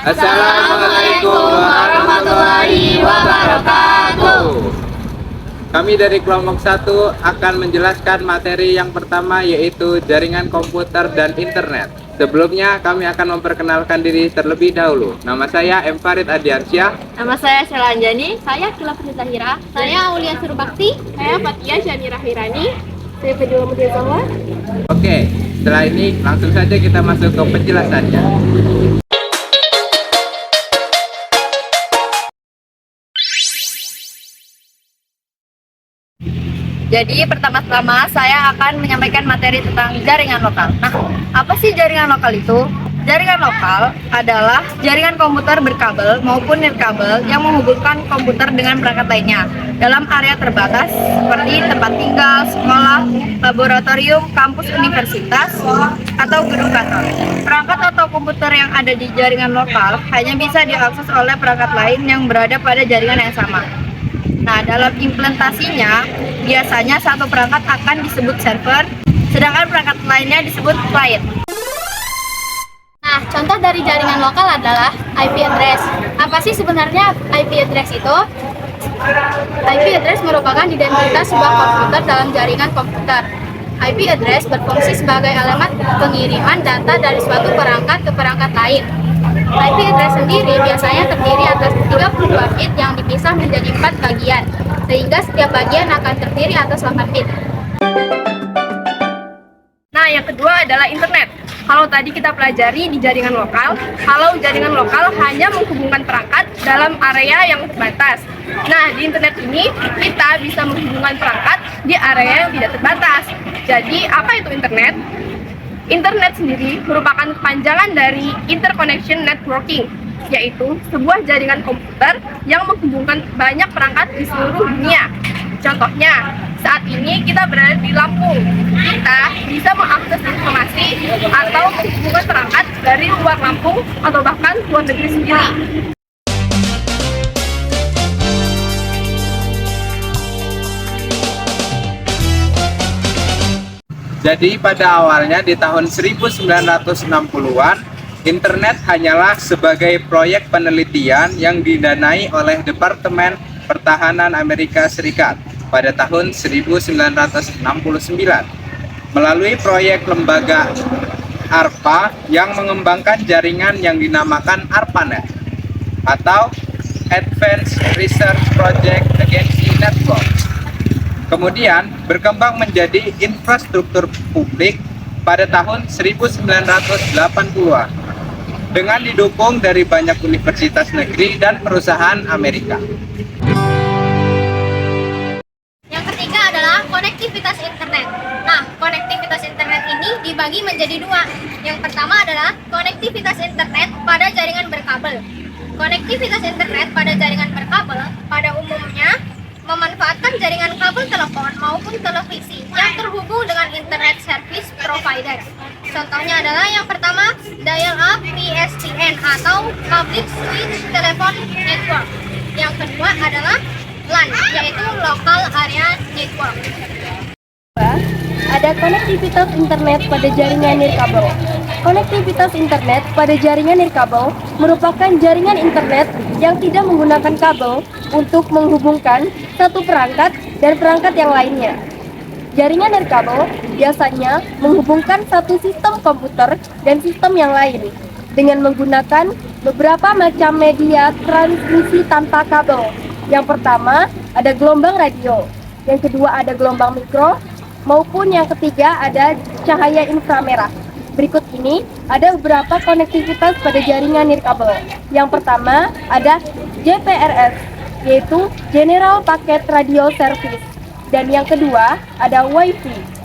Assalamualaikum warahmatullahi wabarakatuh. Kami dari kelompok 1 akan menjelaskan materi yang pertama, yaitu jaringan komputer dan internet. Sebelumnya kami akan memperkenalkan diri terlebih dahulu. Nama saya M. Farid Adiansyah. Nama saya Sheila Anjani. Saya Kila Zahira. Saya Aulia Surbakti. Saya Fatia Syanira Hirani. Saya Fadila Mudiazawa. Oke, setelah ini langsung saja kita masuk ke penjelasannya. Jadi pertama-tama saya akan menyampaikan materi tentang jaringan lokal. Nah, apa sih jaringan lokal itu? Jaringan lokal adalah jaringan komputer berkabel maupun nirkabel yang menghubungkan komputer dengan perangkat lainnya dalam area terbatas seperti tempat tinggal, sekolah, laboratorium, kampus universitas, atau gedung kantor. Perangkat atau komputer yang ada di jaringan lokal hanya bisa diakses oleh perangkat lain yang berada pada jaringan yang sama. Nah, dalam implementasinya, biasanya satu perangkat akan disebut server, sedangkan perangkat lainnya disebut client. Nah, contoh dari jaringan lokal adalah IP address. Apa sih sebenarnya IP address itu? IP address merupakan identitas sebuah komputer dalam jaringan komputer. IP address berfungsi sebagai elemen pengiriman data dari suatu perangkat ke perangkat lain. IP address sendiri biasanya terdiri atas 32 bit yang dipisah menjadi 4 bagian, sehingga setiap bagian akan terdiri atas 8 bit. Nah, yang kedua adalah internet. Kalau tadi kita pelajari di jaringan lokal, kalau jaringan lokal hanya menghubungkan perangkat dalam area yang terbatas. Nah, di internet ini kita bisa menghubungkan perangkat di area yang tidak terbatas. Jadi, apa itu internet? Internet sendiri merupakan kepanjangan dari interconnection networking, yaitu sebuah jaringan komputer yang menghubungkan banyak perangkat di seluruh dunia. Contohnya, saat ini kita berada di Lampung. Kita bisa mengakses informasi atau menghubungkan perangkat dari luar Lampung atau bahkan luar negeri sendiri. Jadi pada awalnya di tahun 1960-an, internet hanyalah sebagai proyek penelitian yang didanai oleh Departemen Pertahanan Amerika Serikat pada tahun 1969 melalui proyek lembaga ARPA yang mengembangkan jaringan yang dinamakan ARPANET atau Advanced Research Project Agency Network. Kemudian berkembang menjadi infrastruktur publik pada tahun 1980-an dengan didukung dari banyak universitas negeri dan perusahaan Amerika. Yang ketiga adalah konektivitas internet. Nah, konektivitas internet ini dibagi menjadi dua. Yang pertama adalah konektivitas internet pada jaringan berkabel. Konektivitas internet pada jaringan berkabel pada umumnya memanfaatkan jaringan kabel telepon maupun televisi yang terhubung dengan internet service provider. Contohnya adalah yang pertama, dial-up PSTN atau Public Switch Telephone Network. Yang kedua adalah LAN, yaitu Local Area Network. Ada konektivitas internet pada jaringan nirkabel. Konektivitas internet pada jaringan nirkabel merupakan jaringan internet yang tidak menggunakan kabel untuk menghubungkan satu perangkat dan perangkat yang lainnya. Jaringan nirkabel biasanya menghubungkan satu sistem komputer dan sistem yang lain dengan menggunakan beberapa macam media transmisi tanpa kabel. Yang pertama ada gelombang radio, yang kedua ada gelombang mikro, maupun yang ketiga ada cahaya inframerah. Berikut ini ada beberapa konektivitas pada jaringan nirkabel. Yang pertama ada GPRS, yaitu General Packet Radio Service. Dan yang kedua ada Wi-Fi.